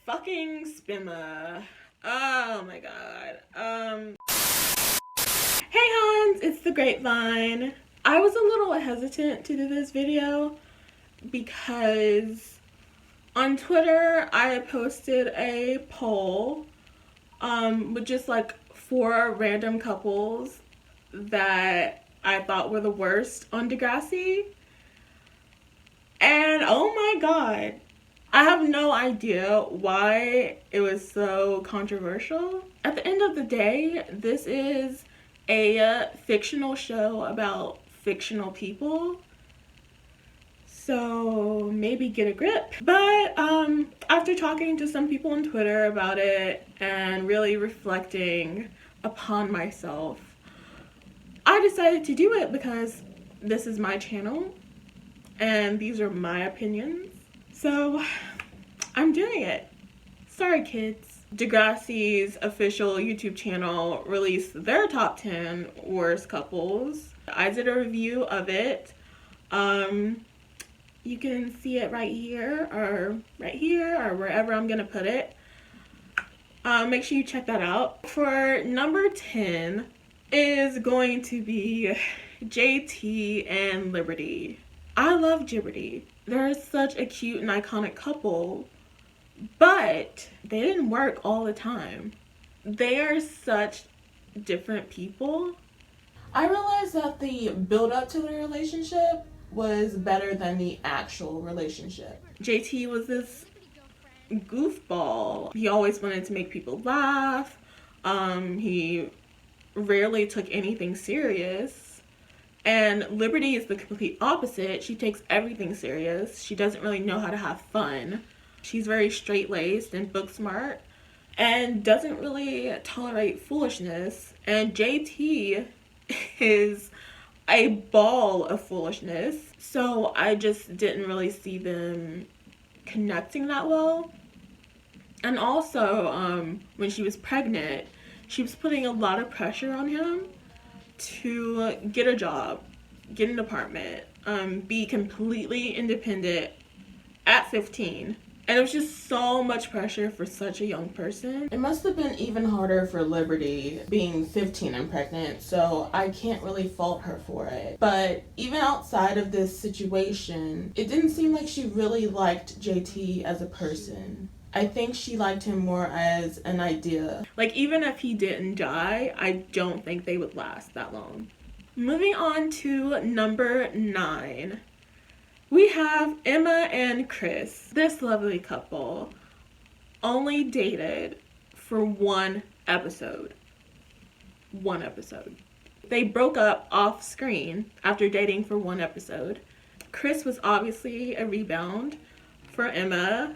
fucking spimmer. Oh my god. Hey Hans, it's the grapevine. I was a little hesitant to do this video because on Twitter I posted a poll with just like 4 random couples that I thought were the worst on Degrassi. And oh my god, I have no idea why it was so controversial. At the end of the day, this is a fictional show about fictional people. So maybe get a grip. But after talking to some people on Twitter about it and really reflecting upon myself, I decided to do it because this is my channel and these are my opinions. So I'm doing it. Sorry, kids. Degrassi's official YouTube channel released their top 10 worst couples. I did a review of it. You can see it right here or wherever I'm gonna put it. Make sure you check that out. For number 10 is going to be JT and Liberty. I love Liberty. They're such a cute and iconic couple, but they didn't work all the time. They are such different people. I realized that the build up to their relationship was better than the actual relationship. JT was this goofball. He always wanted to make people laugh. He rarely took anything serious. And Liberty is the complete opposite. She takes everything serious. She doesn't really know how to have fun. She's very straight-laced and book smart and doesn't really tolerate foolishness. And JT is a ball of foolishness. So I just didn't really see them connecting that well. And also, when she was pregnant, she was putting a lot of pressure on him to get a job, get an apartment, be completely independent at 15. And it was just so much pressure for such a young person. It must have been even harder for Liberty being 15 and pregnant, so I can't really fault her for it. But even outside of this situation, it didn't seem like she really liked JT as a person. I think she liked him more as an idea. Like, even if he didn't die, I don't think they would last that long. Moving on to number 9. We have Emma and Chris. This lovely couple only dated for 1 episode. 1 episode. They broke up off screen after dating for 1 episode. Chris was obviously a rebound for Emma,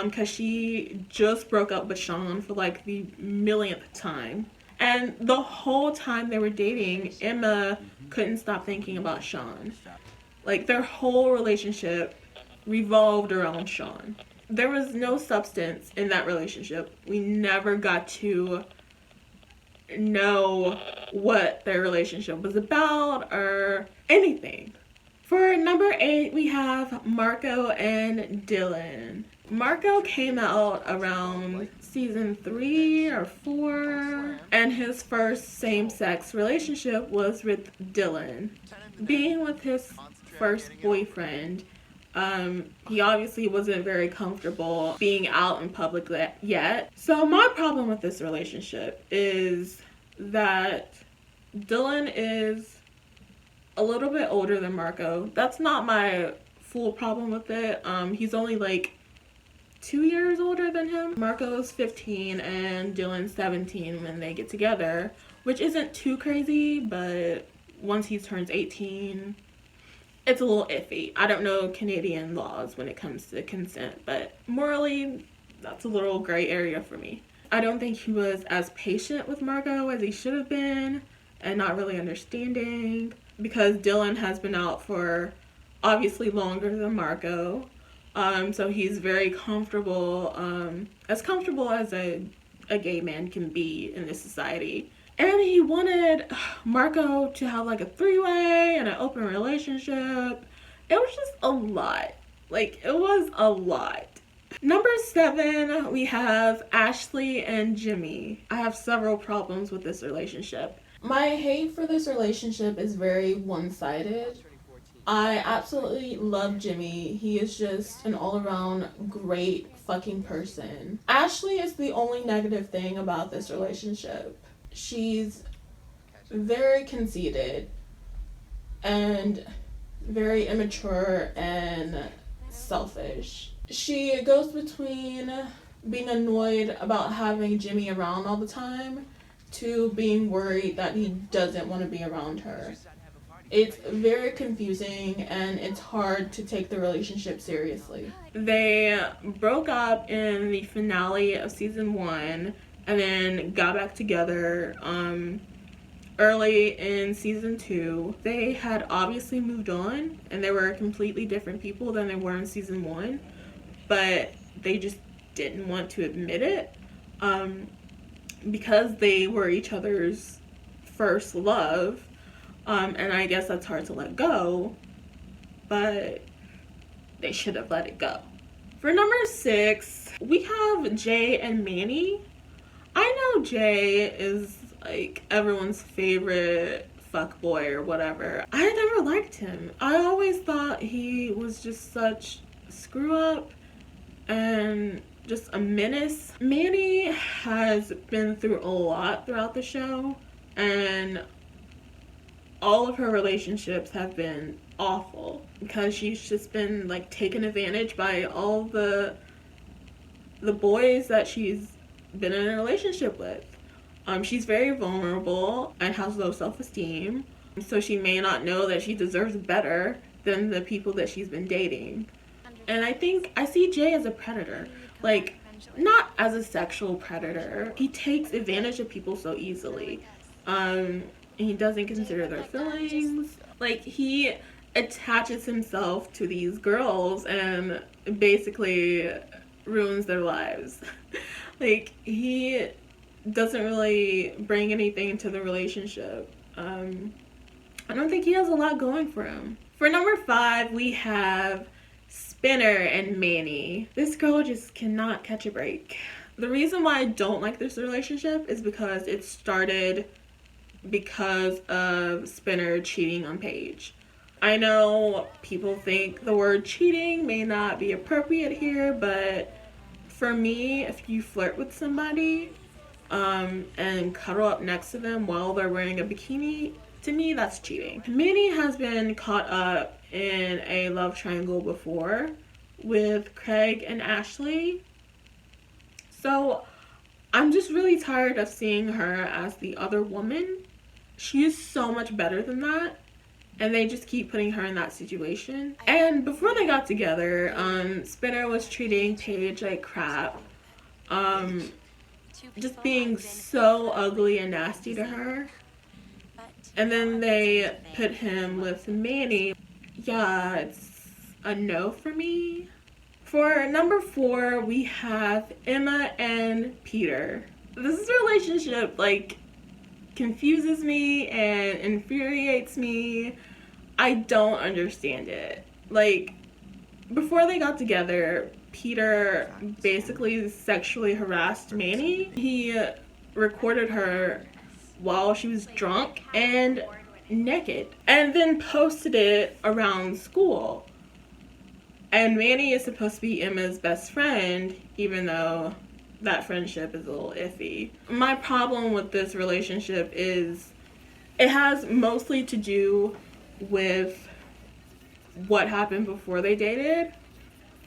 because she just broke up with Sean for like the millionth time. And the whole time they were dating, Emma couldn't stop thinking about Sean. Like, their whole relationship revolved around Sean. There was no substance in that relationship. We never got to know what their relationship was about or anything. For number 8, we have Marco and Dylan. Marco came out around season 3 or 4, and his first same-sex relationship was with Dylan. Being with his first boyfriend, he obviously wasn't very comfortable being out in public yet. So my problem with this relationship is that Dylan is a little bit older than Marco. That's not my full problem with it. He's only like 2 years older than him. Marco's 15 and Dylan's 17 when they get together, which isn't too crazy, but once he turns 18, it's a little iffy. I don't know Canadian laws when it comes to consent, but morally, that's a little gray area for me. I don't think he was as patient with Marco as he should have been, and not really understanding, because Dylan has been out for obviously longer than Marco. So he's very comfortable, as comfortable as a gay man can be in this society. And he wanted Marco to have like a 3-way and an open relationship. It was just a lot. Like, it was a lot. Number 7, we have Ashley and Jimmy. I have several problems with this relationship. My hate for this relationship is very one-sided. I absolutely love Jimmy. He is just an all-around great fucking person. Ashley is the only negative thing about this relationship. She's very conceited and very immature and selfish. She goes between being annoyed about having Jimmy around all the time to being worried that he doesn't want to be around her. It's very confusing and it's hard to take the relationship seriously. They broke up in the finale of season 1 and then got back together early in season 2. They had obviously moved on and they were completely different people than they were in season 1, but they just didn't want to admit it because they were each other's first love. And I guess that's hard to let go, but they should have let it go. For number 6, we have Jay and Manny. I know Jay is like everyone's favorite fuckboy or whatever. I never liked him. I always thought he was just such a screw up and just a menace. Manny has been through a lot throughout the show, and all of her relationships have been awful because she's just been like taken advantage by all the boys that she's been in a relationship with. She's very vulnerable and has low self-esteem, so she may not know that she deserves better than the people that she's been dating. And I think I see Jay as a predator, like not as a sexual predator. He takes advantage of people so easily. He doesn't consider their feelings. Like, he attaches himself to these girls and basically ruins their lives. Like, he doesn't really bring anything to the relationship. I don't think he has a lot going for him. For number 5, we have Spinner and Manny. This girl just cannot catch a break. The reason why I don't like this relationship is because it started because of Spinner cheating on Paige. I know people think the word cheating may not be appropriate here, but for me, if you flirt with somebody and cuddle up next to them while they're wearing a bikini, to me that's cheating. Manny has been caught up in a love triangle before with Craig and Ashley, so I'm just really tired of seeing her as the other woman. She is so much better than that, and they just keep putting her in that situation. And before they got together, Spinner was treating Paige like crap, just being so ugly and nasty to her. And then they put him with Manny. Yeah, it's a no for me. For number 4, we have Emma and Peter. This relationship, like, confuses me and infuriates me. I don't understand it. Like, before they got together, Peter basically sexually harassed Manny. He recorded her while she was drunk and naked and then posted it around school. And Manny is supposed to be Emma's best friend, even though that friendship is a little iffy. My problem with this relationship is it has mostly to do with what happened before they dated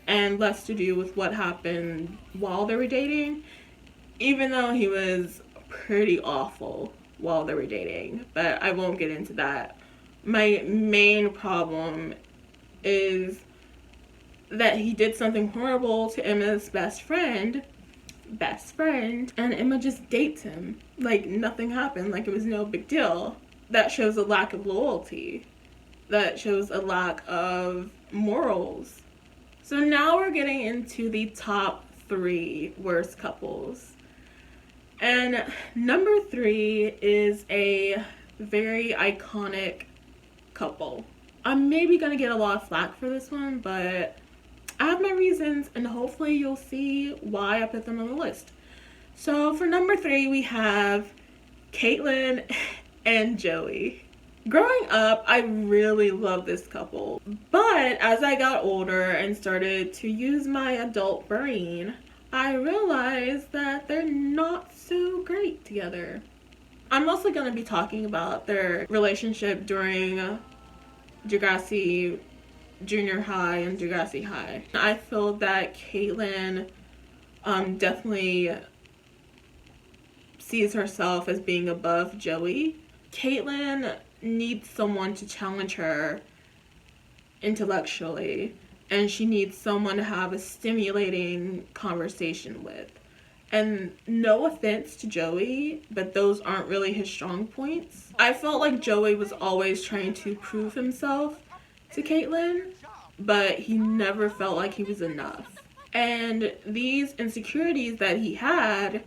and less to do with what happened while they were dating, even though he was pretty awful while they were dating, but I won't get into that. My main problem is that he did something horrible to Emma's best friend, and Emma just dates him like nothing happened, like it was no big deal. That shows a lack of loyalty. That shows a lack of morals. So now we're getting into the top 3 worst couples. And number 3 is a very iconic couple. I'm maybe gonna get a lot of flack for this one, but I have my reasons, and hopefully you'll see why I put them on the list. So for number 3, we have Caitlyn and Joey. Growing up, I really loved this couple, but as I got older and started to use my adult brain, I realized that they're not so great together. I'm mostly going to be talking about their relationship during Degrassi Junior High and Degrassi High. I feel that Caitlyn definitely sees herself as being above Joey. Caitlyn needs someone to challenge her intellectually, and she needs someone to have a stimulating conversation with. And no offense to Joey, but those aren't really his strong points. I felt like Joey was always trying to prove himself to Caitlyn, but he never felt like he was enough. And these insecurities that he had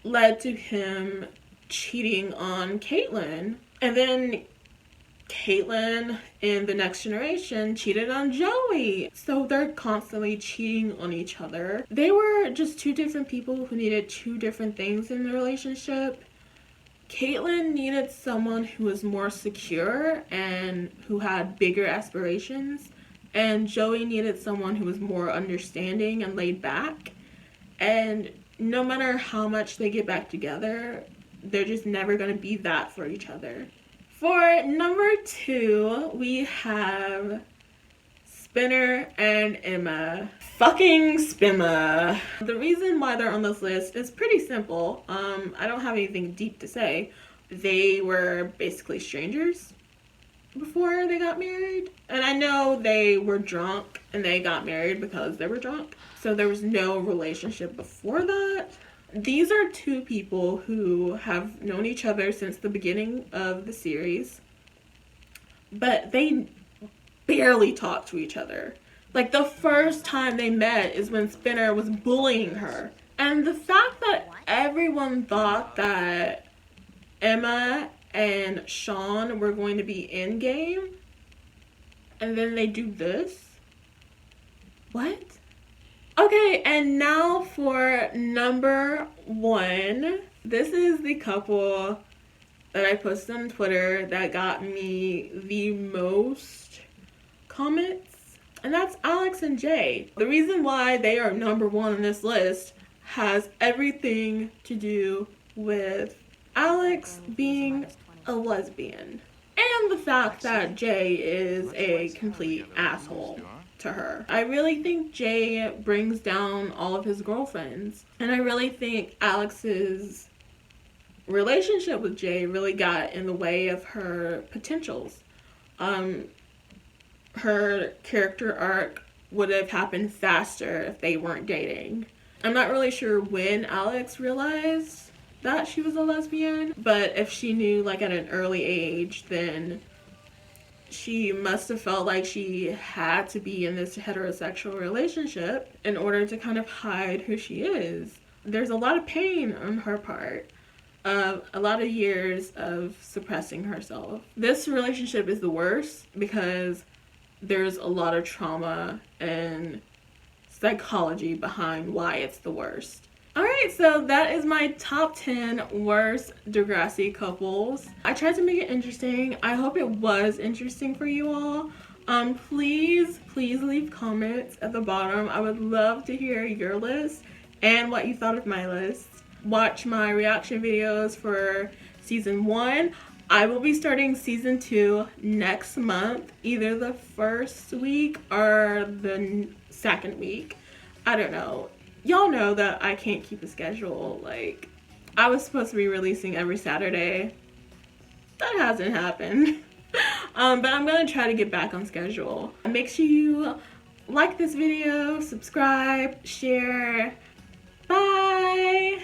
led to him cheating on Caitlyn. And then Caitlyn in the next generation cheated on Joey. So they're constantly cheating on each other. They were just two different people who needed two different things in the relationship. Caitlyn needed someone who was more secure and who had bigger aspirations. And Joey needed someone who was more understanding and laid back. And no matter how much they get back together, they're just never going to be that for each other. For number 2, we have Spinner and Emma. Fucking Spimma. The reason why they're on this list is pretty simple. I don't have anything deep to say. They were basically strangers before they got married. And I know they were drunk and they got married because they were drunk. So there was no relationship before that. These are two people who have known each other since the beginning of the series, but they barely talk to each other. Like, the first time they met is when Spinner was bullying her. And the fact that everyone thought that Emma and Sean were going to be in game, and then they do this? What? Okay, and now for number 1. This is the couple that I posted on Twitter that got me the most comments, and that's Alex and Jay. The reason why they are number 1 on this list has everything to do with Alex being a lesbian and the fact that Jay is a complete asshole to her. I really think Jay brings down all of his girlfriends, and I really think Alex's relationship with Jay really got in the way of her potentials. Her character arc would have happened faster if they weren't dating. I'm not really sure when Alex realized that she was a lesbian, but if she knew like at an early age, then she must have felt like she had to be in this heterosexual relationship in order to kind of hide who she is. There's a lot of pain on her part, a lot of years of suppressing herself. This relationship is the worst because there's a lot of trauma and psychology behind why it's the worst. Alright, so that is my top 10 worst Degrassi couples. I tried to make it interesting. I hope it was interesting for you all. Please leave comments at the bottom. I would love to hear your list and what you thought of my list. Watch my reaction videos for season 1. I will be starting season 2 next month, either the first week or the second week. I don't know. Y'all know that I can't keep a schedule. Like, I was supposed to be releasing every Saturday. That hasn't happened. But I'm gonna try to get back on schedule. Make sure you like this video, subscribe, share. Bye!